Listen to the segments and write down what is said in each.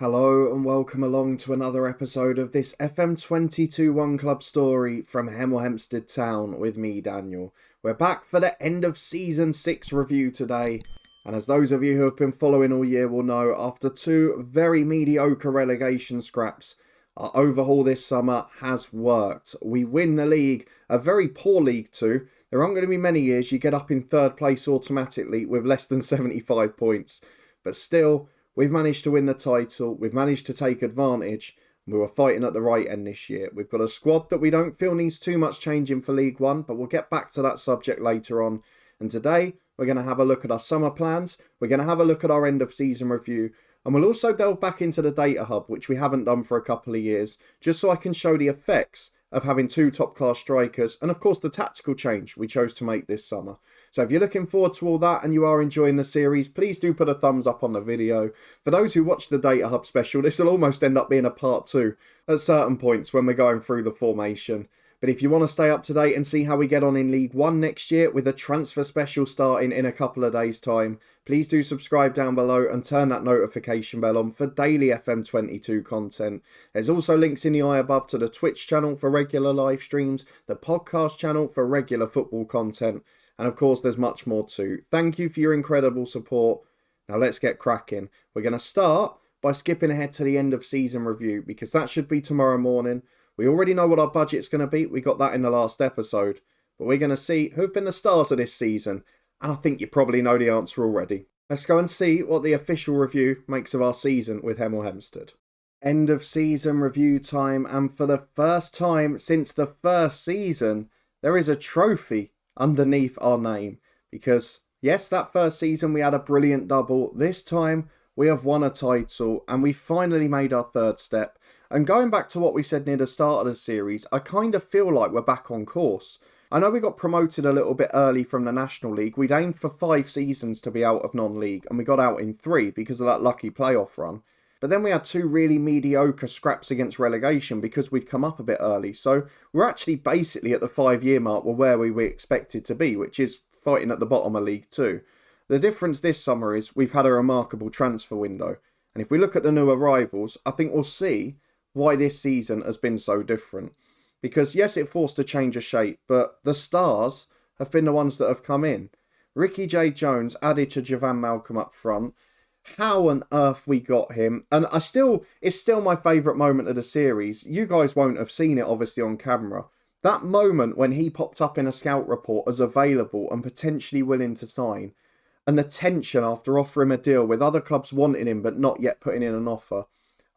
Hello and welcome along to another episode of this FM22 One Club story from Hemel Hempstead Town with me, Daniel. We're back for the end of Season 6 review today, and as those of you who have been following all year will know, after two very mediocre relegation scraps, our overhaul this summer has worked. We win the league, a very poor League 2. There aren't going to be many years you get up in third place automatically with less than 75 points, but still, we've managed to win the title, we've managed to take advantage, and we were fighting at the right end this year. We've got a squad that we don't feel needs too much changing for League 1, but we'll get back to that subject later on. And today, we're going to have a look at our summer plans, we're going to have a look at our end of season review, and we'll also delve back into the data hub, which we haven't done for a couple of years, just so I can show the effects of having two top-class strikers, and of course the tactical change we chose to make this summer. So if you're looking forward to all that and you are enjoying the series, please do put a thumbs up on the video. For those who watch the Data Hub special, this will almost end up being a part 2 at certain points when we're going through the formation. But if you want to stay up to date and see how we get on in League 1 next year with a transfer special starting in a couple of days' time, please do subscribe down below and turn that notification bell on for daily FM22 content. There's also links in the eye above to the Twitch channel for regular live streams, the podcast channel for regular football content, and of course there's much more too. Thank you for your incredible support. Now let's get cracking. We're going to start by skipping ahead to the end of season review because that should be tomorrow morning. We already know what our budget's going to be. We got that in the last episode. But we're going to see who've been the stars of this season. And I think you probably know the answer already. Let's go and see what the official review makes of our season with Hemel Hempstead. End of season review time. And for the first time since the first season, there is a trophy underneath our name. Because, yes, that first season we had a brilliant double. This time we have won a title and we finally made our third step. And going back to what we said near the start of the series, I kind of feel like we're back on course. I know we got promoted a little bit early from the National League. We'd aimed for 5 seasons to be out of non-league, and we got out in 3 because of that lucky playoff run. But then we had 2 really mediocre scraps against relegation because we'd come up a bit early. So we're actually basically at the 5-year mark where we were expected to be, which is fighting at the bottom of League 2. The difference this summer is we've had a remarkable transfer window. And if we look at the new arrivals, I think we'll see why this season has been so different. Because yes, it forced a change of shape, but the stars have been the ones that have come in. Ricky J. Jones added to Javan Malcolm up front. How on earth we got him? And it's still my favourite moment of the series. You guys won't have seen it obviously on camera. That moment when he popped up in a scout report as available and potentially willing to sign. And the tension after offering a deal with other clubs wanting him but not yet putting in an offer.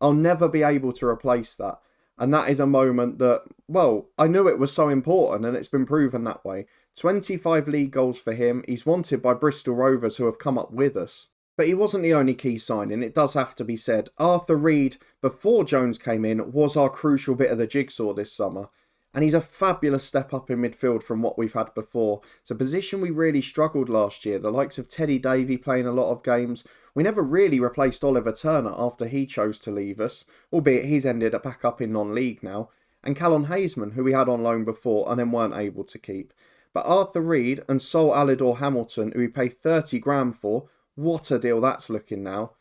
I'll never be able to replace that. And that is a moment that, well, I knew it was so important and it's been proven that way. 25 league goals for him. He's wanted by Bristol Rovers who have come up with us. But he wasn't the only key signing, it does have to be said. Arthur Reed, before Jones came in, was our crucial bit of the jigsaw this summer. And he's a fabulous step up in midfield from what we've had before. It's a position we really struggled last year. The likes of Teddy Davey playing a lot of games. We never really replaced Oliver Turner after he chose to leave us, albeit he's ended up back up in non-league now. And Callum Hazeman, who we had on loan before and then weren't able to keep. But Arthur Reed and Sol Alidor Hamilton, who we paid 30 grand for, what a deal that's looking now,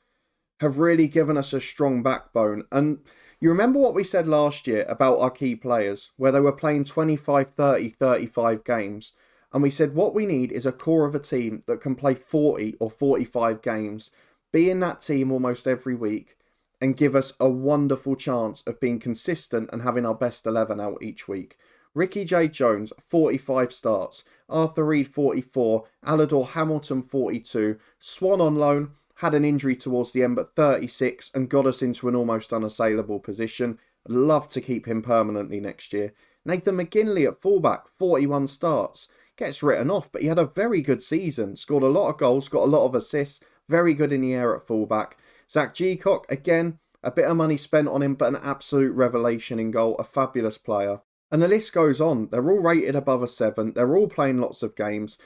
have really given us a strong backbone. And you remember what we said last year about our key players, where they were playing 25, 30, 35 games. And we said what we need is a core of a team that can play 40 or 45 games, be in that team almost every week, and give us a wonderful chance of being consistent and having our best 11 out each week. Ricky J. Jones, 45 starts. Arthur Reed, 44. Alidor Hamilton, 42. Swan on loan. Had an injury towards the end, but 36, and got us into an almost unassailable position. I'd love to keep him permanently next year. Nathan McGinley at fullback, 41 starts. Gets written off, but he had a very good season. Scored a lot of goals, got a lot of assists. Very good in the air at fullback. Zach Geacock, again, a bit of money spent on him, but an absolute revelation in goal. A fabulous player. And the list goes on. They're all rated above a 7. They're all playing lots of games.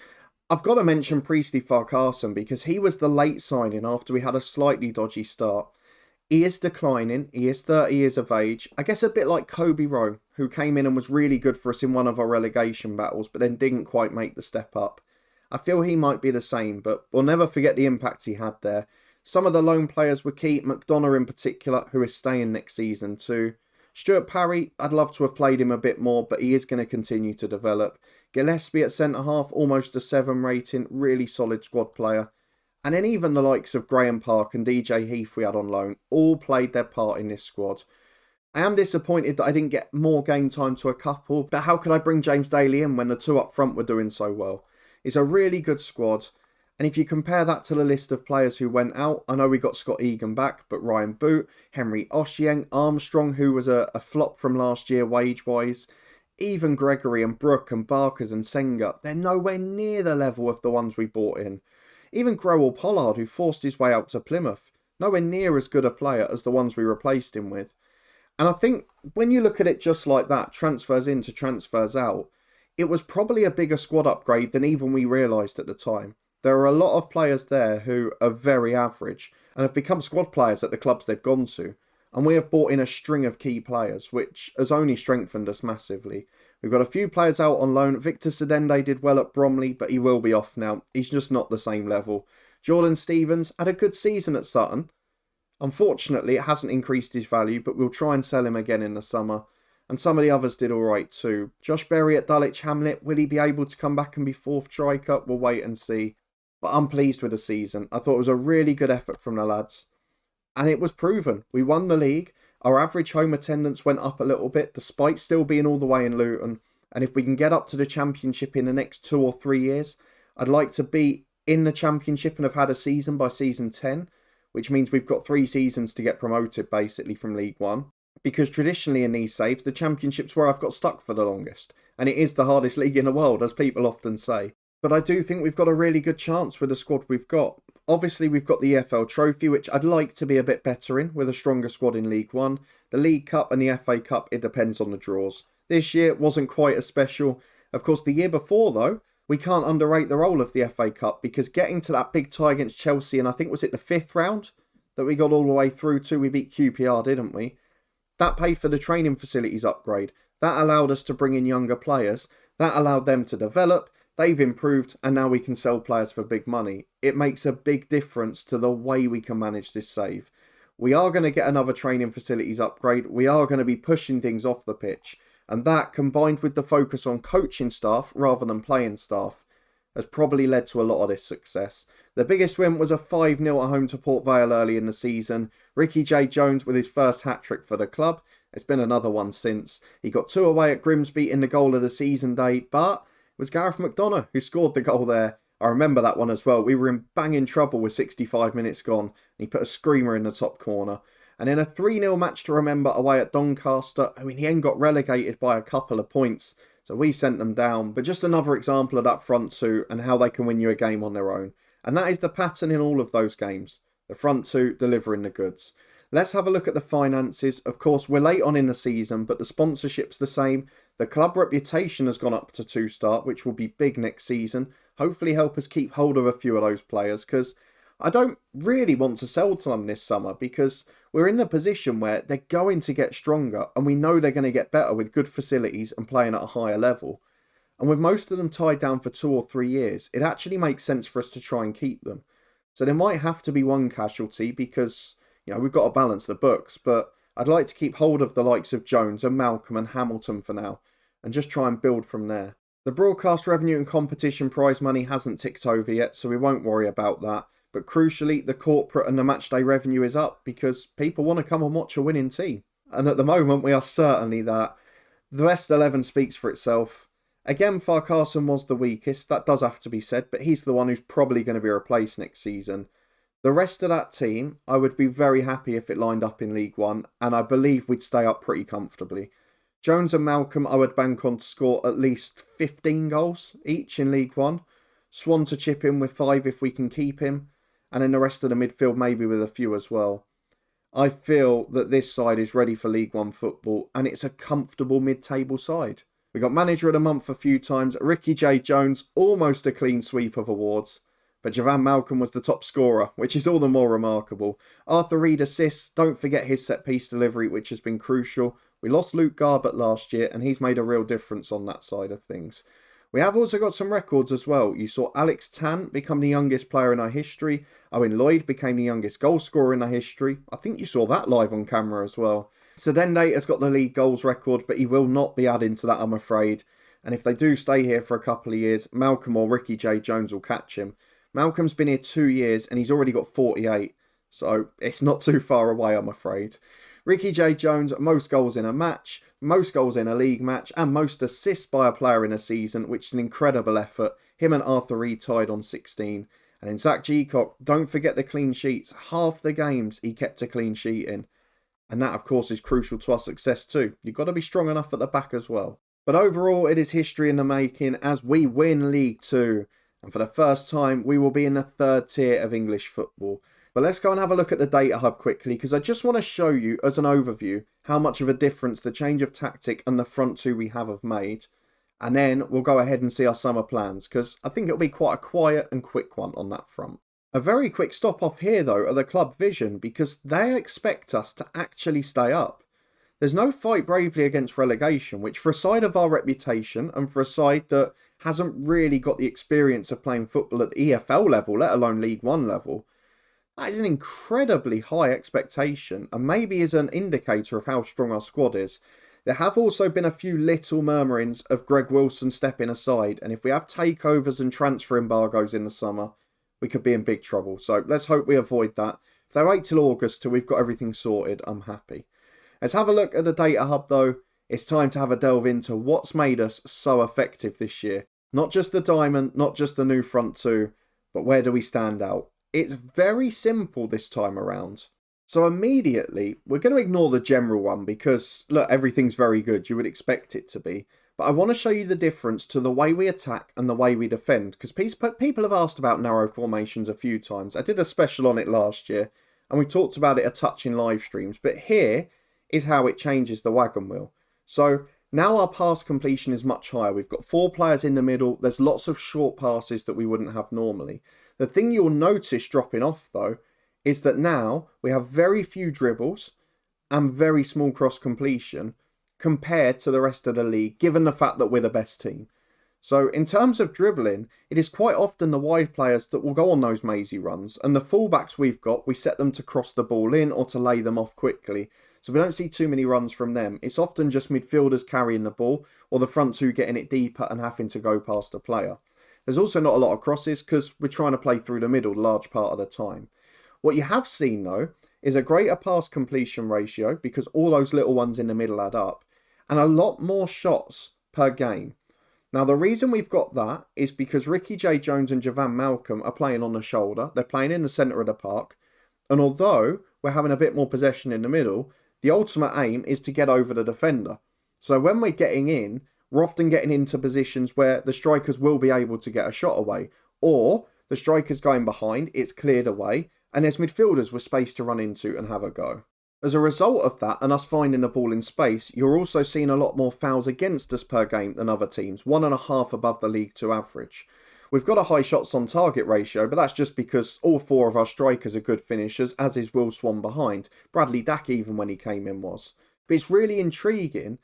I've got to mention Priestley Farquharson because he was the late signing after we had a slightly dodgy start. He is declining. He is 30 years of age. I guess a bit like Kobe Rowe, who came in and was really good for us in one of our relegation battles, but then didn't quite make the step up. I feel he might be the same, but we'll never forget the impact he had there. Some of the loan players were key, McDonough in particular, who is staying next season too. Stuart Parry, I'd love to have played him a bit more, but he is going to continue to develop. Gillespie at centre-half, almost a 7 rating, really solid squad player. And then even the likes of Graham Park and DJ Heath we had on loan all played their part in this squad. I am disappointed that I didn't get more game time to a couple, but how could I bring James Daly in when the two up front were doing so well? It's a really good squad. And if you compare that to the list of players who went out, I know we got Scott Egan back, but Ryan Boot, Henry Oshieng, Armstrong, who was a flop from last year wage-wise, even Gregory and Brook and Barkers and Senga, they're nowhere near the level of the ones we bought in. Even Growell Pollard, who forced his way out to Plymouth, nowhere near as good a player as the ones we replaced him with. And I think when you look at it just like that, transfers in to transfers out, it was probably a bigger squad upgrade than even we realised at the time. There are a lot of players there who are very average and have become squad players at the clubs they've gone to. And we have brought in a string of key players, which has only strengthened us massively. We've got a few players out on loan. Victor Sedende did well at Bromley, but he will be off now. He's just not the same level. Jordan Stevens had a good season at Sutton. Unfortunately, it hasn't increased his value, but we'll try and sell him again in the summer. And some of the others did alright too. Josh Berry at Dulwich Hamlet, will he be able to come back and be fourth striker? We'll wait and see. But I'm pleased with the season. I thought it was a really good effort from the lads. And it was proven. We won the league. Our average home attendance went up a little bit, despite still being all the way in Luton. And if we can get up to the Championship in the next 2 or 3 years, I'd like to be in the Championship and have had a season by season 10, which means we've got 3 seasons to get promoted basically from League One. Because traditionally in these saves, the Championship's where I've got stuck for the longest. And it is the hardest league in the world, as people often say. But I do think we've got a really good chance with the squad we've got. Obviously, we've got the EFL Trophy, which I'd like to be a bit better in, with a stronger squad in League One. The League Cup and the FA Cup, it depends on the draws. This year wasn't quite as special. Of course, the year before, though, we can't underrate the role of the FA Cup, because getting to that big tie against Chelsea, and I think was it the 5th round that we got all the way through to, we beat QPR, didn't we? That paid for the training facilities upgrade. That allowed us to bring in younger players. That allowed them to develop. They've improved, and now we can sell players for big money. It makes a big difference to the way we can manage this save. We are going to get another training facilities upgrade. We are going to be pushing things off the pitch. And that, combined with the focus on coaching staff rather than playing staff, has probably led to a lot of this success. The biggest win was a 5-0 at home to Port Vale early in the season. Ricky J. Jones with his first hat-trick for the club. It's been another one since. He got 2 away at Grimsby in the goal of the season day, but it was Gareth McDonough who scored the goal there. I remember that one as well. We were in banging trouble with 65 minutes gone. And he put a screamer in the top corner. And in a 3-0 match to remember away at Doncaster, who in the end got relegated by a couple of points. So we sent them down. But just another example of that front two and how they can win you a game on their own. And that is the pattern in all of those games. The front two delivering the goods. Let's have a look at the finances. Of course, we're late on in the season, but the sponsorship's the same. The club reputation has gone up to 2-star, which will be big next season. Hopefully help us keep hold of a few of those players, because I don't really want to sell to them this summer, because we're in a position where they're going to get stronger, and we know they're going to get better with good facilities and playing at a higher level. And with most of them tied down for 2 or 3 years, it actually makes sense for us to try and keep them. So there might have to be one casualty because, we've got to balance the books, but I'd like to keep hold of the likes of Jones and Malcolm and Hamilton for now, and just try and build from there. The broadcast revenue and competition prize money hasn't ticked over yet, so we won't worry about that. But crucially, the corporate and the matchday revenue is up because people want to come and watch a winning team. And at the moment, we are certainly that. The best 11 speaks for itself. Again, Farquharson was the weakest, that does have to be said, but he's the one who's probably going to be replaced next season. The rest of that team, I would be very happy if it lined up in League One, and I believe we'd stay up pretty comfortably. Jones and Malcolm, I would bank on to score at least 15 goals each in League One. Swan to chip in with 5 if we can keep him, and then the rest of the midfield maybe with a few as well. I feel that this side is ready for League One football, and it's a comfortable mid-table side. We got Manager of the Month a few times. Ricky J. Jones, almost a clean sweep of awards. But Javan Malcolm was the top scorer, which is all the more remarkable. Arthur Reed assists. Don't forget his set-piece delivery, which has been crucial. We lost Luke Garbett last year, and he's made a real difference on that side of things. We have also got some records as well. You saw Alex Tant become the youngest player in our history. Owen Lloyd became the youngest goal scorer in our history. I think you saw that live on camera as well. Sedende has got the league goals record, but he will not be adding to that, I'm afraid. And if they do stay here for a couple of years, Malcolm or Ricky J. Jones will catch him. Malcolm's been here 2 years and he's already got 48. So it's not too far away, I'm afraid. Ricky J. Jones, most goals in a match, most goals in a league match, and most assists by a player in a season, which is an incredible effort. Him and Arthur Reed tied on 16. And then Zach Geacock, don't forget the clean sheets. Half the games he kept a clean sheet in. And that, of course, is crucial to our success too. You've got to be strong enough at the back as well. But overall, it is history in the making as we win League 2. And for the first time, we will be in the third tier of English football. But let's go and have a look at the data hub quickly, because I just want to show you as an overview how much of a difference the change of tactic and the front two we have made. And then we'll go ahead and see our summer plans, because I think it'll be quite a quiet and quick one on that front. A very quick stop off here though are the club vision, because they expect us to actually stay up. There's no fight bravely against relegation, which for a side of our reputation and for a side that hasn't really got the experience of playing football at the EFL level, let alone League 1 level, that is an incredibly high expectation and maybe is an indicator of how strong our squad is. There have also been a few little murmurings of Greg Wilson stepping aside, and if we have takeovers and transfer embargoes in the summer, we could be in big trouble. So let's hope we avoid that. If they wait till August till we've got everything sorted, I'm happy. Let's have a look at the data hub though. It's time to have a delve into what's made us so effective this year. Not just the diamond, not just the new front two, but where do we stand out? It's very simple this time around. So immediately, we're going to ignore the general one because, look, everything's very good. You would expect it to be. But I want to show you the difference to the way we attack and the way we defend. Because people have asked about narrow formations a few times. I did a special on it last year. And we talked about it a touch in live streams. But here is how it changes the wagon wheel. So now our pass completion is much higher. We've got 4 players in the middle. There's lots of short passes that we wouldn't have normally. The thing you'll notice dropping off though is that now we have very few dribbles and very small cross completion compared to the rest of the league, given the fact that we're the best team. So in terms of dribbling, it is quite often the wide players that will go on those mazy runs, and the fullbacks we've got, we set them to cross the ball in or to lay them off quickly. So we don't see too many runs from them. It's often just midfielders carrying the ball or the front two getting it deeper and having to go past a player. There's also not a lot of crosses because we're trying to play through the middle a large part of the time. What you have seen though is a greater pass completion ratio because all those little ones in the middle add up, and a lot more shots per game. Now the reason we've got that is because Ricky J. Jones and Javan Malcolm are playing on the shoulder. They're playing in the centre of the park. And although we're having a bit more possession in the middle, the ultimate aim is to get over the defender. So when we're getting in, we're often getting into positions where the strikers will be able to get a shot away. Or the striker's going behind, it's cleared away, and there's midfielders with space to run into and have a go. As a result of that and us finding the ball in space, you're also seeing a lot more fouls against us per game than other teams, 1.5 above the League 2 average. We've got a high shots on target ratio, but that's just because all 4 of our strikers are good finishers, as is Will Swan behind. Bradley Dack even when he came in was. But it's really intriguing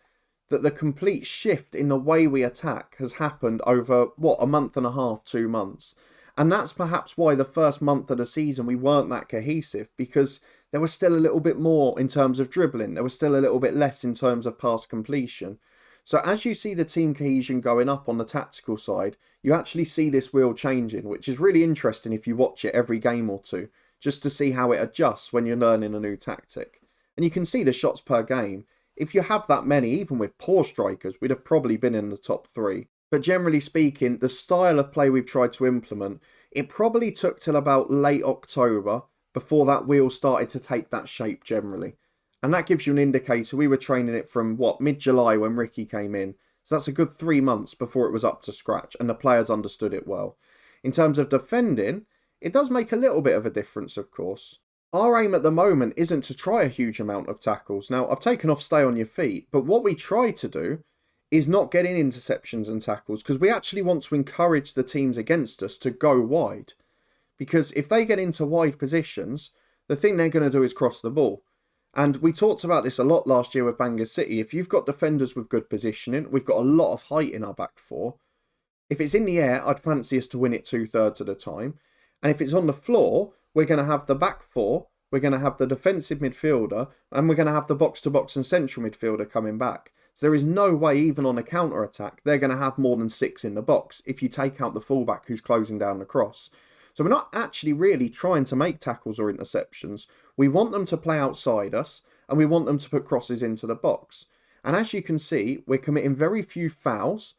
that the complete shift in the way we attack has happened over, a month and a half, 2 months. And that's perhaps why the first month of the season we weren't that cohesive, because there was still a little bit more in terms of dribbling. There was still a little bit less in terms of pass completion. So as you see the team cohesion going up on the tactical side, you actually see this wheel changing, which is really interesting if you watch it every game or two, just to see how it adjusts when you're learning a new tactic. And you can see the shots per game. If you have that many, even with poor strikers, we'd have probably been in the top 3. But generally speaking, the style of play we've tried to implement, it probably took till about late October before that wheel started to take that shape generally. And that gives you an indicator. We were training it from, mid-July when Ricky came in. So that's a good 3 months before it was up to scratch and the players understood it well. In terms of defending, it does make a little bit of a difference, of course. Our aim at the moment isn't to try a huge amount of tackles. Now, I've taken off stay on your feet, but what we try to do is not get in interceptions and tackles, because we actually want to encourage the teams against us to go wide. Because if they get into wide positions, the thing they're going to do is cross the ball. And we talked about this a lot last year with Bangor City. If you've got defenders with good positioning, we've got a lot of height in our back 4. If it's in the air, I'd fancy us to win it 2/3 of the time. And if it's on the floor, we're going to have the back four, we're going to have the defensive midfielder, and we're going to have the box-to-box and central midfielder coming back. So there is no way, even on a counter-attack, they're going to have more than 6 in the box if you take out the fullback who's closing down the cross. So we're not actually really trying to make tackles or interceptions. We want them to play outside us, and we want them to put crosses into the box. And as you can see, we're committing very few fouls,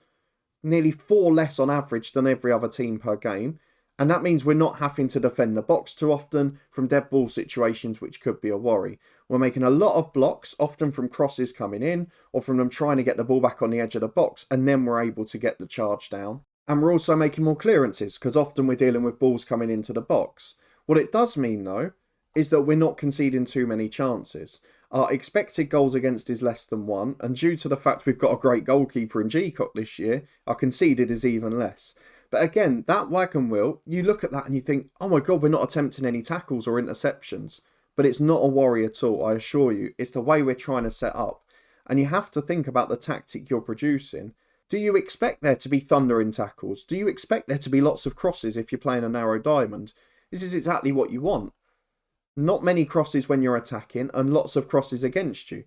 nearly 4 less on average than every other team per game. And that means we're not having to defend the box too often from dead ball situations, which could be a worry. We're making a lot of blocks, often from crosses coming in or from them trying to get the ball back on the edge of the box, and then we're able to get the charge down. And we're also making more clearances because often we're dealing with balls coming into the box. What it does mean, though, is that we're not conceding too many chances. Our expected goals against is less than 1, and due to the fact we've got a great goalkeeper in G-Cock this year, our conceded is even less. But again, that wagon wheel, you look at that and you think, oh my God, we're not attempting any tackles or interceptions. But it's not a worry at all, I assure you. It's the way we're trying to set up. And you have to think about the tactic you're producing. Do you expect there to be thunder in tackles? Do you expect there to be lots of crosses if you're playing a narrow diamond? This is exactly what you want. Not many crosses when you're attacking and lots of crosses against you.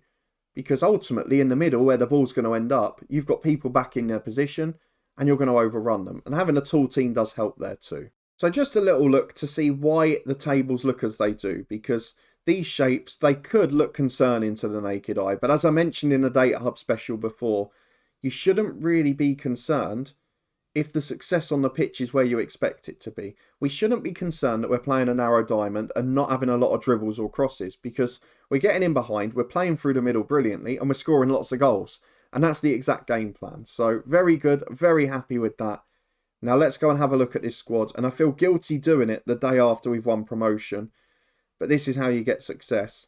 Because ultimately, in the middle where the ball's going to end up, you've got people back in their position and you're going to overrun them. And having a tall team does help there too. So just a little look to see why the tables look as they do, because these shapes, they could look concerning to the naked eye. But as I mentioned in the Data Hub special before, you shouldn't really be concerned if the success on the pitch is where you expect it to be. We shouldn't be concerned that we're playing a narrow diamond and not having a lot of dribbles or crosses, because we're getting in behind, we're playing through the middle brilliantly, and we're scoring lots of goals. And that's the exact game plan. So very good, very happy with that. Now let's go and have a look at this squad. And I feel guilty doing it the day after we've won promotion. But this is how you get success.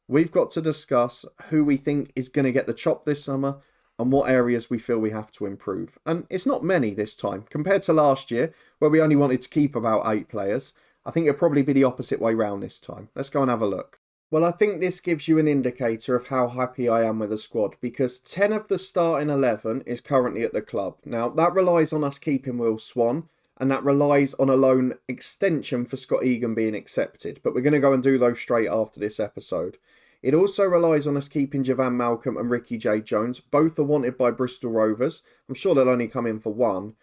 We've got to discuss who we think is going to get the chop this summer and what areas we feel we have to improve. And it's not many this time. Compared to last year, where we only wanted to keep about 8 players, I think it'll probably be the opposite way round this time. Let's go and have a look. Well, I think this gives you an indicator of how happy I am with the squad, because 10 of the starting 11 is currently at the club. Now, that relies on us keeping Will Swan, and that relies on a loan extension for Scott Egan being accepted. But we're going to go and do those straight after this episode. It also relies on us keeping Javan Malcolm and Ricky J. Jones. Both are wanted by Bristol Rovers. I'm sure they'll only come in for 1.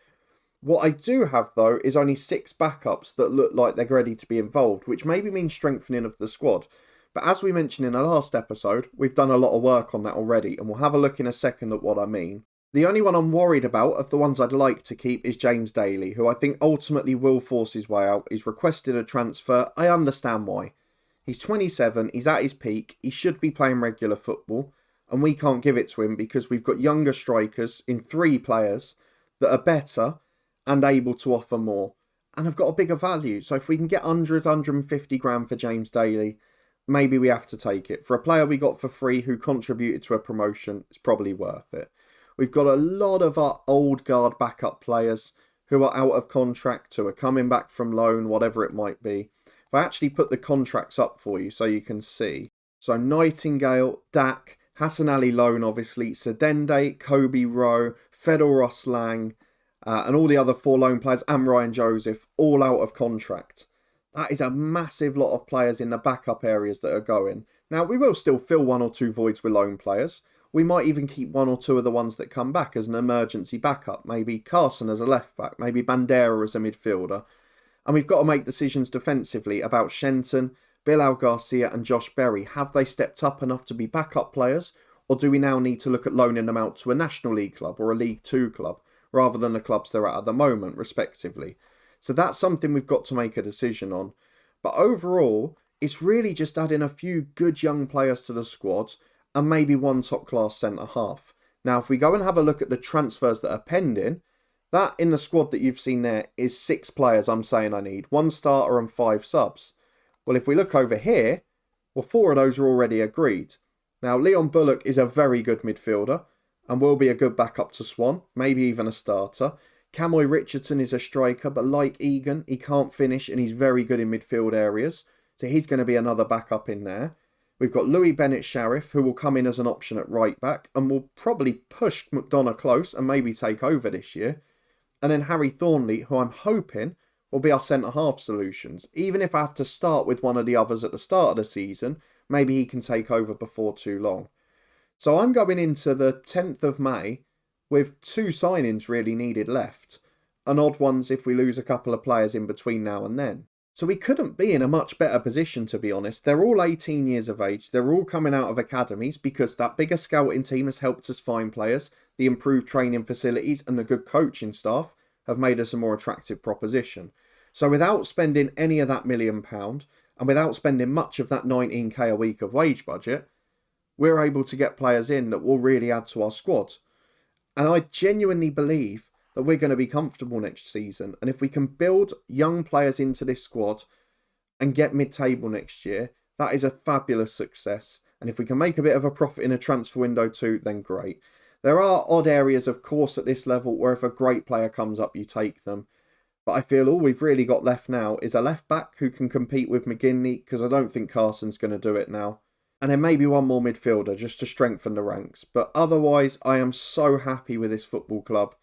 What I do have, though, is only 6 backups that look like they're ready to be involved, which maybe means strengthening of the squad. But as we mentioned in the last episode, we've done a lot of work on that already, and we'll have a look in a second at what I mean. The only one I'm worried about of the ones I'd like to keep is James Daly, who I think ultimately will force his way out. He's requested a transfer. I understand why. He's 27, he's at his peak, he should be playing regular football, and we can't give it to him because we've got younger strikers in 3 players that are better and able to offer more, and have got a bigger value. So if we can get 150 grand for James Daly, maybe we have to take it. For a player we got for free who contributed to a promotion, it's probably worth it. We've got a lot of our old guard backup players who are out of contract, who are coming back from loan, whatever it might be. If I actually put the contracts up for you so you can see. So Nightingale, Dak, Hassan Ali loan obviously, Sedende, Kobe Rowe, Fedor Roslang, and all the other 4 loan players, and Ryan Joseph, all out of contract. That is a massive lot of players in the backup areas that are going. Now, we will still fill 1 or 2 voids with loan players. We might even keep 1 or 2 of the ones that come back as an emergency backup. Maybe Carson as a left back, maybe Bandera as a midfielder. And we've got to make decisions defensively about Shenton, Bilal Garcia and Josh Berry. Have they stepped up enough to be backup players? Or do we now need to look at loaning them out to a National League club or a League 2 club, rather than the clubs they're at the moment, respectively? So that's something we've got to make a decision on. But overall, it's really just adding a few good young players to the squad and maybe 1 top-class centre-half. Now, if we go and have a look at the transfers that are pending, that in the squad that you've seen there is 6 players I'm saying I need. 1 starter and 5 subs. Well, if we look over here, well, 4 of those are already agreed. Now, Leon Bullock is a very good midfielder and will be a good backup to Swan, maybe even a starter. Camoy Richardson is a striker, but like Egan, he can't finish and he's very good in midfield areas. So he's going to be another backup in there. We've got Louis Bennett-Sharif, who will come in as an option at right back and will probably push McDonough close and maybe take over this year. And then Harry Thornley, who I'm hoping will be our centre-half solutions. Even if I have to start with one of the others at the start of the season, maybe he can take over before too long. So I'm going into the 10th of May with 2 signings really needed left. And odd ones if we lose a couple of players in between now and then. So we couldn't be in a much better position, to be honest. They're all 18 years of age. They're all coming out of academies because that bigger scouting team has helped us find players. The improved training facilities and the good coaching staff have made us a more attractive proposition. So without spending any of that £1 million and without spending much of that 19k a week of wage budget, we're able to get players in that will really add to our squad. And I genuinely believe that we're going to be comfortable next season. And if we can build young players into this squad and get mid-table next year, that is a fabulous success. And if we can make a bit of a profit in a transfer window too, then great. There are odd areas, of course, at this level where if a great player comes up, you take them. But I feel all we've really got left now is a left-back who can compete with McGinley, because I don't think Carson's going to do it now. And then maybe one more midfielder just to strengthen the ranks. But otherwise, I am so happy with this football club.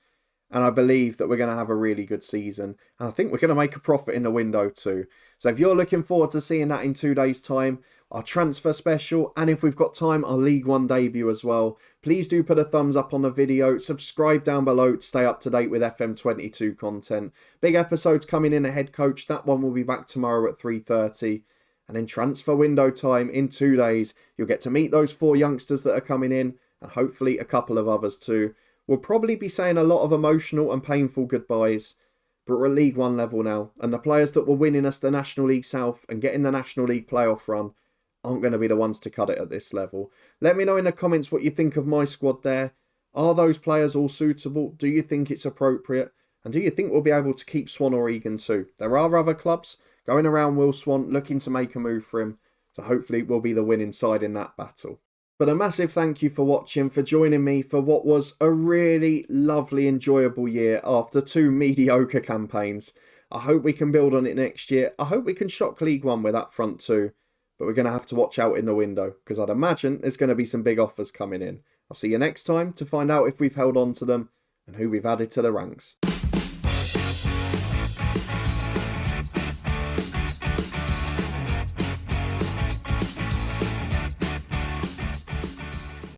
And I believe that we're going to have a really good season. And I think we're going to make a profit in the window too. So if you're looking forward to seeing that in 2 days' time, our transfer special, and if we've got time, our League One debut as well, please do put a thumbs up on the video. Subscribe down below to stay up to date with FM22 content. Big episodes coming in ahead, coach. That one will be back tomorrow at 3:30. And then transfer window time in 2 days. You'll get to meet those 4 youngsters that are coming in, and hopefully a couple of others too. We'll probably be saying a lot of emotional and painful goodbyes, but we're at League One level now, and the players that were winning us the National League South and getting the National League playoff run aren't going to be the ones to cut it at this level. Let me know in the comments what you think of my squad there. Are those players all suitable? Do you think it's appropriate? And do you think we'll be able to keep Swan or Egan too? There are other clubs going around Will Swan looking to make a move for him, so hopefully we'll be the winning side in that battle. But a massive thank you for watching, for joining me for what was a really lovely, enjoyable year after 2 mediocre campaigns. I hope we can build on it next year. I hope we can shock League One with that front two. But we're going to have to watch out in the window, because I'd imagine there's going to be some big offers coming in. I'll see you next time to find out if we've held on to them and who we've added to the ranks.